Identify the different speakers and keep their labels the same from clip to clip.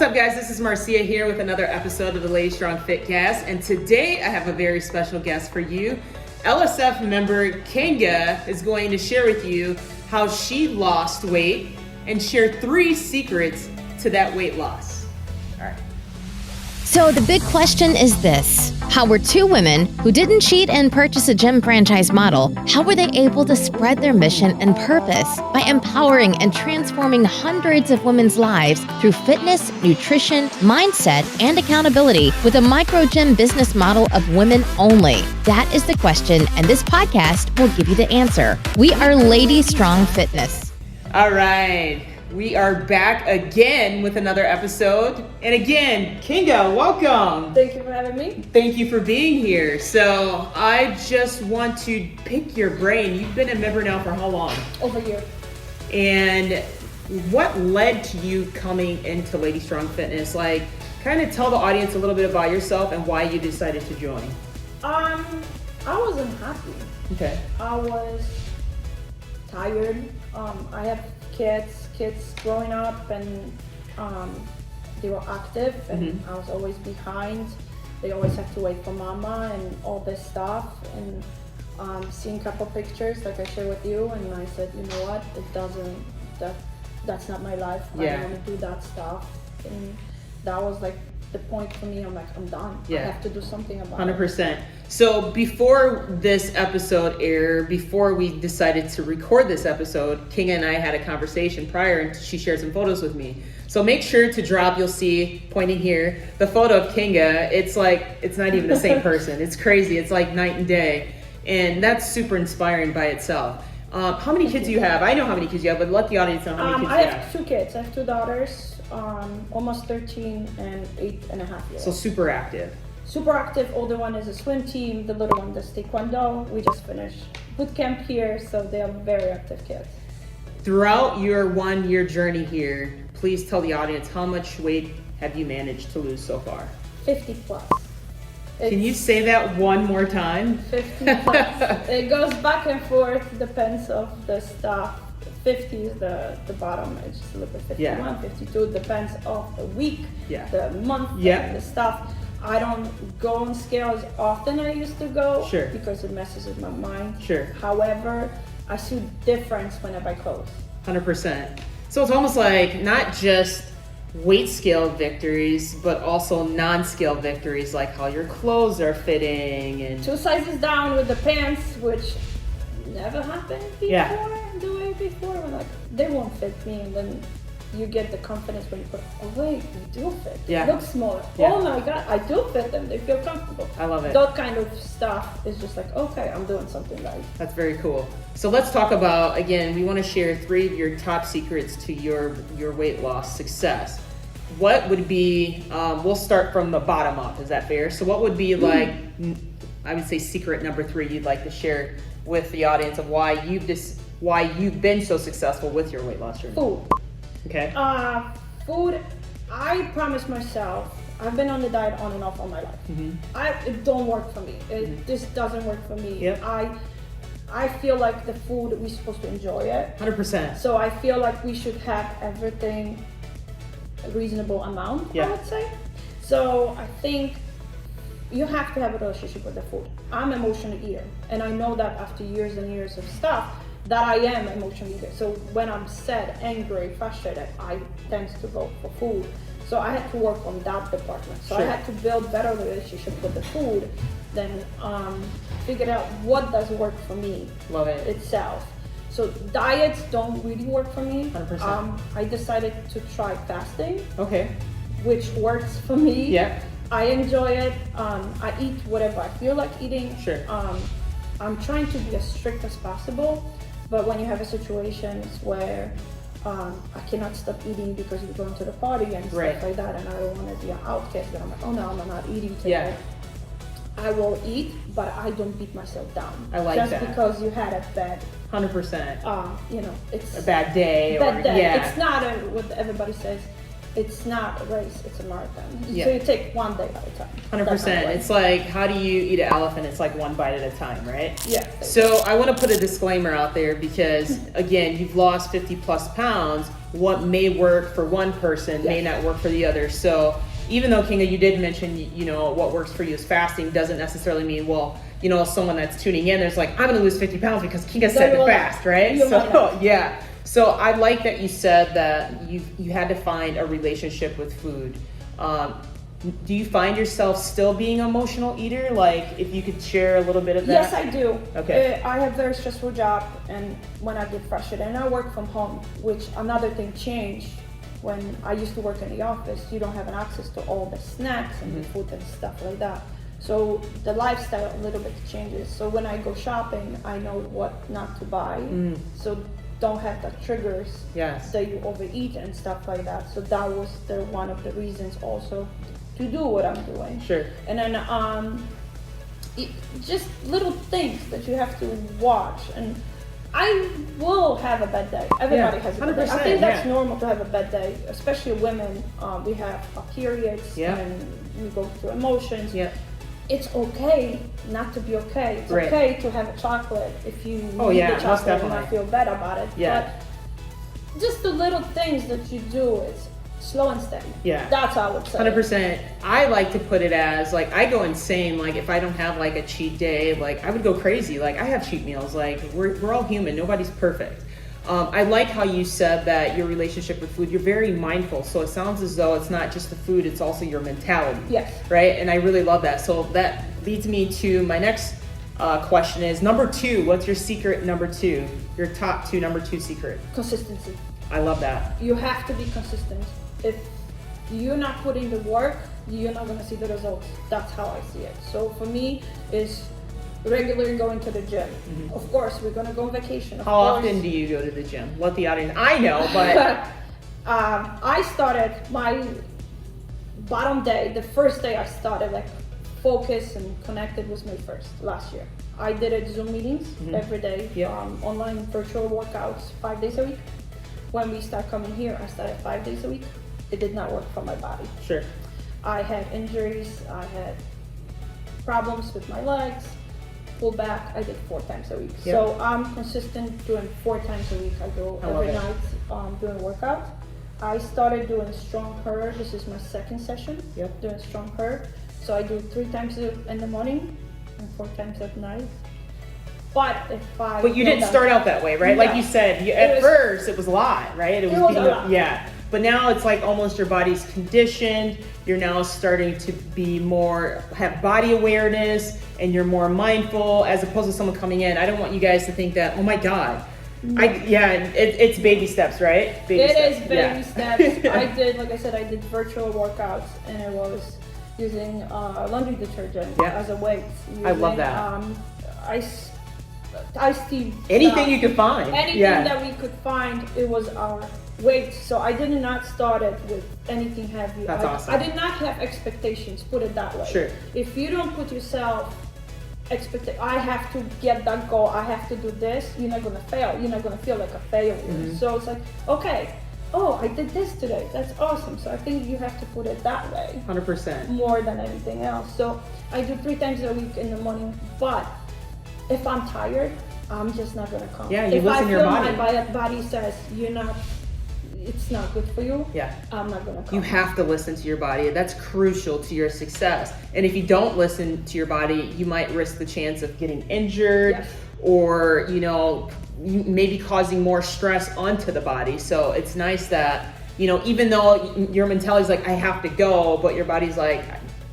Speaker 1: What's up, guys? This is Marcia here with another episode of the Lady Strong Fitcast, and today I have a very special guest for you. LSF member Kinga is going to share with you how she lost weight and share 3 secrets to that weight loss. All right.
Speaker 2: So the big question is this: how were 2 women who didn't cheat and purchase a gym franchise model, how were they able to spread their mission and purpose by empowering and transforming hundreds of women's lives through fitness, nutrition, mindset, and accountability with a micro gym business model of women only? That is the question, and this podcast will give you the answer. We are Lady Strong Fitness.
Speaker 1: All right. We are back again with another episode. And again, Kinga, welcome.
Speaker 3: Thank you for having me.
Speaker 1: Thank you for being here. So I just want to pick your brain. You've been a member now for how long?
Speaker 3: Over here.
Speaker 1: And what led to you coming into Lady Strong Fitness? Like, kind of tell the audience a little bit about yourself and why you decided to join.
Speaker 3: I wasn't happy.
Speaker 1: Okay.
Speaker 3: I was tired. I have kids growing up, and they were active, and I was always behind. They always had to wait for mama and all this stuff. And seeing a couple pictures like I shared with you, and I said, you know what, that's not my life.
Speaker 1: Yeah.
Speaker 3: I don't want to do that stuff. And that was like the point for me. I'm like, I'm done.
Speaker 1: Yeah.
Speaker 3: I have to do something about
Speaker 1: 100%. So before this episode aired, before we decided to record this episode, Kinga and I had a conversation prior, and she shared some photos with me. So make sure to drop, you'll see, pointing here, the photo of Kinga. It's like, it's not even the same person. It's crazy. It's like night and day. And that's super inspiring by itself. How many kids do you have? I know how many kids you have, but let the audience know how many kids
Speaker 3: I
Speaker 1: you
Speaker 3: have 2 kids. I have 2 daughters, almost 13 and 8.5 years.
Speaker 1: So super active.
Speaker 3: Super active. Older one is a swim team. The little one does taekwondo. We just finished boot camp here, so they are very active kids.
Speaker 1: Throughout your 1-year journey here, please tell the audience, how much weight have you managed to lose so far?
Speaker 3: 50 plus.
Speaker 1: Can you say that one more time?
Speaker 3: 50 plus. It goes back and forth, depends of the stuff. 50 is the bottom. It's just a little bit 51, 52, depends of the week, the month, the stuff. I don't go on scale as often I used to go because it messes with my mind. However, I see difference when I buy clothes.
Speaker 1: 100%. So it's almost like not just weight scale victories, but also non-scale victories, like how your clothes are fitting and
Speaker 3: 2 sizes down with the pants, which never happened before. The way before, I'm like, they won't fit me, and then you get the confidence when you put, oh wait, they do fit. They look smaller. Oh my god, I do fit them. They feel comfortable.
Speaker 1: I love it.
Speaker 3: That kind of stuff is just like, okay, I'm doing something right.
Speaker 1: That's very cool. So let's talk about, again, we want to share 3 of your top secrets to your weight loss success. What would be, we'll start from the bottom up, is that fair? So what would be like, I would say secret number 3 you'd like to share with the audience of why you've been so successful with your weight loss journey?
Speaker 3: Food.
Speaker 1: Okay.
Speaker 3: Food, I promised myself, I've been on the diet on and off all my life. It don't work for me. This doesn't work for me. I feel like the food, we're supposed to enjoy it.
Speaker 1: 100%.
Speaker 3: So I feel like we should have everything a reasonable amount, I would say. So I think you have to have a relationship with the food. I'm an emotional eater, and I know that after years and years of stuff, that I am an emotional eater. So when I'm sad, angry, frustrated, I tend to go for food. So I had to work on that department. So I had to build better relationship with the food, then figure out what does work for me.
Speaker 1: Love it.
Speaker 3: Itself. So diets don't really work for me.
Speaker 1: 100%.
Speaker 3: I decided to try fasting.
Speaker 1: Okay.
Speaker 3: Which works for me.
Speaker 1: Yeah.
Speaker 3: I enjoy it. I eat whatever I feel like eating. I'm trying to be as strict as possible, but when you have a situations where I cannot stop eating because we're going to the party and stuff like that, and I don't want to be an outcast, but I'm like, oh no, I'm not eating today. I will eat, but I don't beat myself down.
Speaker 1: I like
Speaker 3: just
Speaker 1: that.
Speaker 3: Just because you had a bad
Speaker 1: 100%.
Speaker 3: You know, it's
Speaker 1: a bad day.
Speaker 3: Bad day.
Speaker 1: Yeah.
Speaker 3: It's not what everybody says. it's not a race, it's a marathon.
Speaker 1: Yeah.
Speaker 3: So you take one day at a time.
Speaker 1: 100%. It's like, how do you eat an elephant? It's like one bite at a time, right?
Speaker 3: Yeah.
Speaker 1: So I want to put a disclaimer out there because, again, you've lost 50 plus pounds. What may work for one person may not work for the other. So even though, Kinga, you did mention, you know, what works for you is fasting, doesn't necessarily mean, well, you know, someone that's tuning in, there's like, I'm going to lose 50 pounds because Kinga said to fast, right? So, yeah. So I like that you said that you had to find a relationship with food. Do you find yourself still being an emotional eater? Like, if you could share a little bit of that?
Speaker 3: Yes, I do.
Speaker 1: Okay.
Speaker 3: I have a very stressful job, and when I get frustrated, and I work from home, which another thing changed. When I used to work in the office, you don't have an access to all the snacks and the food and stuff like that. So the lifestyle a little bit changes. So when I go shopping, I know what not to buy. So don't have the triggers that you overeat and stuff like that. So that was one of the reasons also to do what I'm doing.
Speaker 1: Sure.
Speaker 3: And then just little things that you have to watch. And I will have a bad day. Everybody has a bad day. I think that's normal to have a bad day, especially women. We have our periods and we go through emotions. Yeah. It's okay not to be okay. It's okay to have a chocolate if you need the chocolate and not feel bad about it. Yeah. But just the little things that you do is slow and steady. Yeah. That's how I would say.
Speaker 1: 100%. I like to put it as, like, I go insane. Like, if I don't have like a cheat day, like I would go crazy. Like, I have cheat meals. Like, we're all human. Nobody's perfect. I like how you said that your relationship with food, you're very mindful. So it sounds as though it's not just the food, it's also your mentality.
Speaker 3: Yes.
Speaker 1: Right? And I really love that. So that leads me to my next question is, number 2, what's your secret number 2? Your top number 2 secret?
Speaker 3: Consistency.
Speaker 1: I love that.
Speaker 3: You have to be consistent. If you're not putting the work, you're not going to see the results. That's how I see it. So for me, is regularly going to the gym. Of course, we're going to go on vacation.
Speaker 1: How often do you go to the gym? Let the audience, I know, but
Speaker 3: I started my bottom day, the first day I started like focus and connected was May 1st last year. I did it Zoom meetings every day, online virtual workouts 5 days a week. When we start coming here, I started 5 days a week. It did not work for my body.
Speaker 1: Sure.
Speaker 3: I had injuries, I had problems with my legs, pull back, I did 4 times a week. Yep. So I'm consistent doing 4 times a week. I go every night doing a workout. I started doing strong her. This is my second session, doing strong her. So I do 3 times in the morning and 4 times at night. But you didn't start out that way, right?
Speaker 1: Like you said, at first it was a lot, right?
Speaker 3: It was a lot.
Speaker 1: Yeah. But now it's like almost your body's conditioned. You're now starting to be have body awareness, and you're more mindful as opposed to someone coming in. I don't want you guys to think that, oh my God. It's baby steps, right?
Speaker 3: It is baby steps. Like I said, I did virtual workouts, and it was using laundry detergent as a weight.
Speaker 1: I love that.
Speaker 3: Iced tea.
Speaker 1: Anything you could find.
Speaker 3: Anything that we could find, it was our weight. So I did not start it with anything heavy.
Speaker 1: That's awesome.
Speaker 3: I did not have expectations, put it that way.
Speaker 1: Sure.
Speaker 3: If you don't put yourself I have to get that goal, I have to do this, you're not gonna fail. You're not gonna feel like a failure. So it's like, okay, I did this today. That's awesome. So I think you have to put it that way.
Speaker 1: 100%.
Speaker 3: More than anything else. So I do 3 times a week in the morning, but if I'm tired, I'm just not gonna come.
Speaker 1: Yeah, you listen to your body.
Speaker 3: If I feel my body says it's not good for you, I'm not gonna come.
Speaker 1: You have to listen to your body. That's crucial to your success. And if you don't listen to your body, you might risk the chance of getting injured or, maybe causing more stress onto the body. So it's nice that, even though your mentality is like, I have to go, but your body's like,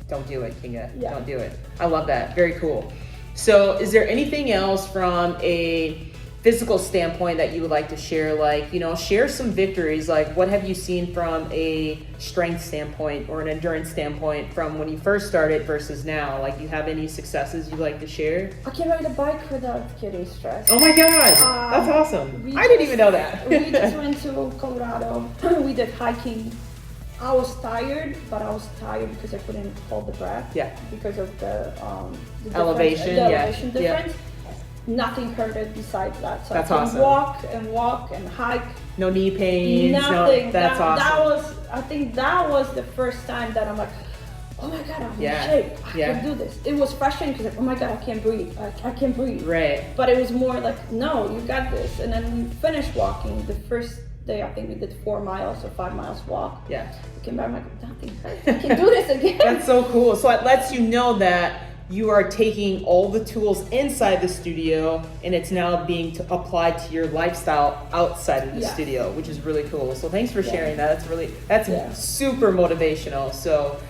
Speaker 1: don't do it, Kinga. Don't do it. I love that. Very cool. So is there anything else from a physical standpoint that you would like to share? Like, share some victories. Like, what have you seen from a strength standpoint or an endurance standpoint from when you first started versus now? Like, you have any successes you'd like to share?
Speaker 3: I can ride a bike without getting stressed.
Speaker 1: Oh my God, that's awesome. I didn't even know that.
Speaker 3: We just went to Colorado. We did hiking. I was tired, but I was tired because I couldn't hold the breath. Yeah. Because of the
Speaker 1: elevation.
Speaker 3: The elevation difference. Nothing hurt it besides that. So
Speaker 1: that's
Speaker 3: I can
Speaker 1: awesome.
Speaker 3: walk and hike
Speaker 1: No knee pains.
Speaker 3: Nothing.
Speaker 1: No, that's awesome.
Speaker 3: I think that was the first time that I'm like, oh my God, I'm in shape. I can do this. It was frustrating because like, oh my God, I can't breathe. I can't breathe.
Speaker 1: Right.
Speaker 3: But it was more like, no, you got this. And then we finished walking. The first day, I think we did 4 miles or 5 miles walk.
Speaker 1: Yeah.
Speaker 3: We came back, I'm like, nothing hurts. I can do this again.
Speaker 1: That's so cool. So it lets you know that you are taking all the tools inside the studio and it's now being applied to your lifestyle outside of the studio, which is really cool. So thanks for sharing that. That's super motivational. So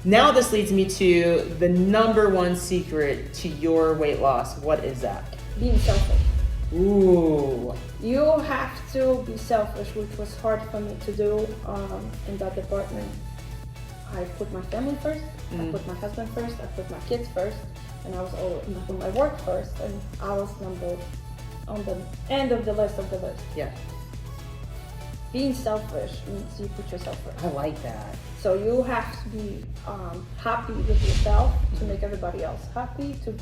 Speaker 1: now this leads me to the number one secret to your weight loss. What is that?
Speaker 3: Being selfish.
Speaker 1: Ooh.
Speaker 3: You have to be selfish, which was hard for me to do in that department. I put my family first, I put my husband first, I put my kids first, and I was put my work first, and I was number on the end of the list of the list.
Speaker 1: Yeah.
Speaker 3: Being selfish means you put yourself first.
Speaker 1: I like that.
Speaker 3: So you have to be happy with yourself to make everybody else happy, to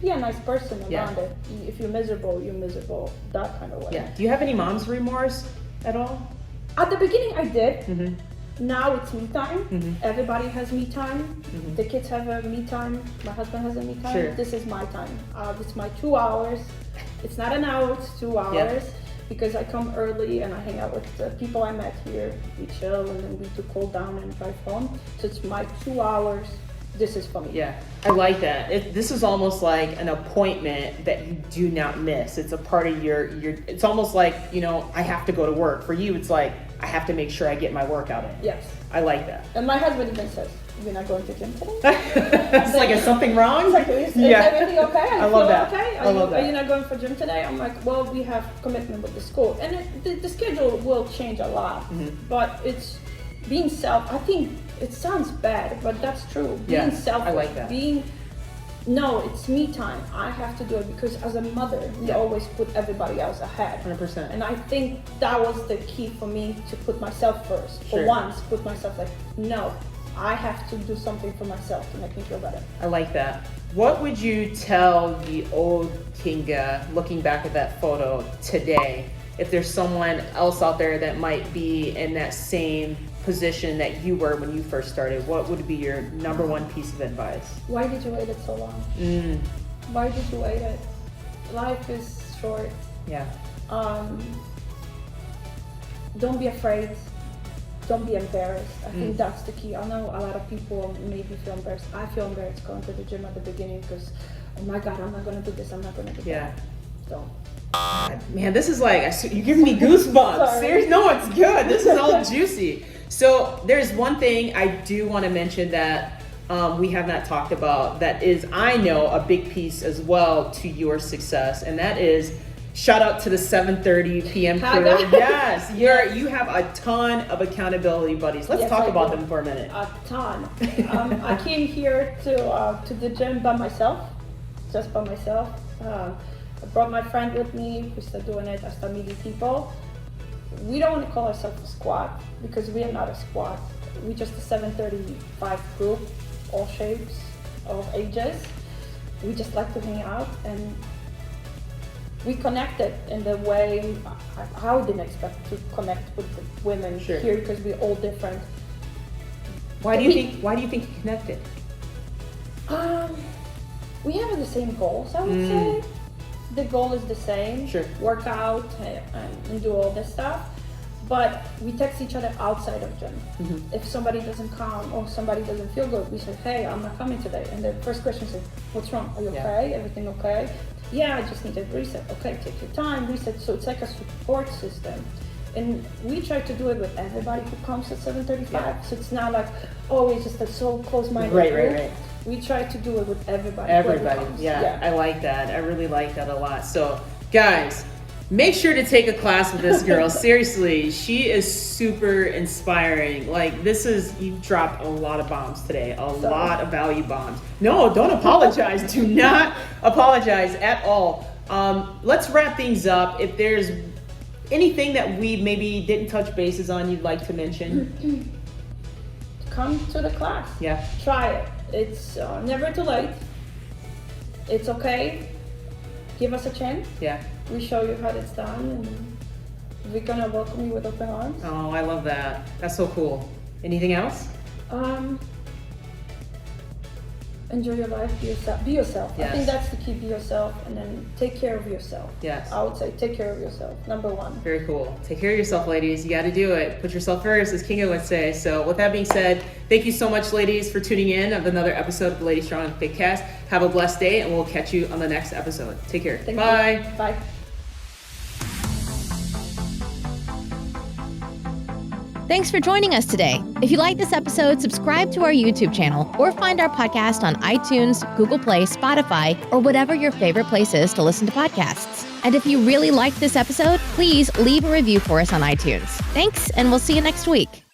Speaker 3: be a nice person around it. If you're miserable, that kind of way.
Speaker 1: Yeah. Do you have any mom's remorse at all?
Speaker 3: At the beginning, I did. Now it's me time. Everybody has me time. The kids have a me time. My husband has a me time.
Speaker 1: Sure.
Speaker 3: This is my time. It's my 2 hours. It's not an hour, it's 2 hours. Because I come early and I hang out with the people I met here. We chill and then we do cool down and drive home. So it's my 2 hours. This is for me.
Speaker 1: Yeah, I like that. This is almost like an appointment that you do not miss. It's a part of your, it's almost like, I have to go to work. For you, it's like, I have to make sure I get my workout in.
Speaker 3: Yes.
Speaker 1: I like that.
Speaker 3: And my husband even says, you're not going to the gym today?
Speaker 1: It's like, is something wrong?
Speaker 3: It's like, is everything okay?
Speaker 1: I love that.
Speaker 3: Okay?
Speaker 1: I love that.
Speaker 3: Are you not going for gym today? I'm like, well, we have commitment with the school. And the schedule will change a lot. But it's being I think it sounds bad, but that's true. Being selfish.
Speaker 1: I like that.
Speaker 3: No, it's me time. I have to do it because as a mother, we always put everybody else ahead.
Speaker 1: 100%.
Speaker 3: And I think that was the key for me to put myself first.
Speaker 1: Sure.
Speaker 3: For once, put myself like, no, I have to do something for myself to make me feel better.
Speaker 1: I like that. What would you tell the old Kinga, looking back at that photo today, if there's someone else out there that might be in that same position that you were when you first started? What would be your number one piece of advice?
Speaker 3: Why did you wait it so long? Why did you wait it? Life is short.
Speaker 1: Yeah.
Speaker 3: Don't be afraid. Don't be embarrassed. I think that's the key. I know a lot of people maybe feel embarrassed. I feel embarrassed going to the gym at the beginning because, oh my God, I'm not going to do this. I'm not going to do that. Don't.
Speaker 1: God, man, this is like, you're giving me goosebumps. Seriously, no, it's good. This is all juicy. So there's one thing I do want to mention that we have not talked about that is, I know, a big piece as well to your success, and that is shout out to the 7:30 p.m. crew. Yes, you have a ton of accountability buddies. Let's talk about them for a minute.
Speaker 3: A ton. I came here to the gym by myself, just by myself. I brought my friend with me. We started doing it. I started meeting people. We don't want to call ourselves a squad because we are not a squad. We're just a 735 group, all shapes, all ages. We just like to hang out and we connected in the way I didn't expect to connect with the women here because we're all different.
Speaker 1: Why do you think you connected?
Speaker 3: We have the same goals, I would say. The goal is the same, work out and do all this stuff, but we text each other outside of gym. If somebody doesn't come or somebody doesn't feel good, we say, hey, I'm not coming today. And the first question is, what's wrong? Are you okay? Everything okay? Yeah, I just need a reset. Okay, take your time, reset. So it's like a support system. And we try to do it with everybody who comes at 7:35. So it's not like, oh, it's just a so close-minded group.
Speaker 1: Right.
Speaker 3: We try to do it with everybody.
Speaker 1: Yeah, I like that. I really like that a lot. So, guys, make sure to take a class with this girl. Seriously, she is super inspiring. Like, you dropped a lot of bombs today, a lot of value bombs. No, don't apologize. Do not apologize at all. Let's wrap things up. If there's anything that we maybe didn't touch bases on you'd like to mention?
Speaker 3: Come to the class.
Speaker 1: Yeah.
Speaker 3: Try it. It's never too late. It's okay. Give us a chance.
Speaker 1: Yeah.
Speaker 3: We show you how it's done, and we're gonna welcome you with open arms.
Speaker 1: Oh, I love that. That's so cool. Anything else?
Speaker 3: Enjoy your life, be yourself. Be yourself.
Speaker 1: Yes.
Speaker 3: I think that's the key, be yourself, and then take care of yourself.
Speaker 1: Yes.
Speaker 3: I would say take care of yourself, number one.
Speaker 1: Very cool. Take care of yourself, ladies. You got to do it. Put yourself first, as Kinga would say. So with that being said, thank you so much, ladies, for tuning in of another episode of the Lady Strong and Fit Cast. Have a blessed day, and we'll catch you on the next episode. Take care.
Speaker 3: Thank
Speaker 1: Bye.
Speaker 3: you. Bye.
Speaker 2: Thanks for joining us today. If you like this episode, subscribe to our YouTube channel or find our podcast on iTunes, Google Play, Spotify, or whatever your favorite place is to listen to podcasts. And if you really liked this episode, please leave a review for us on iTunes. Thanks, and we'll see you next week.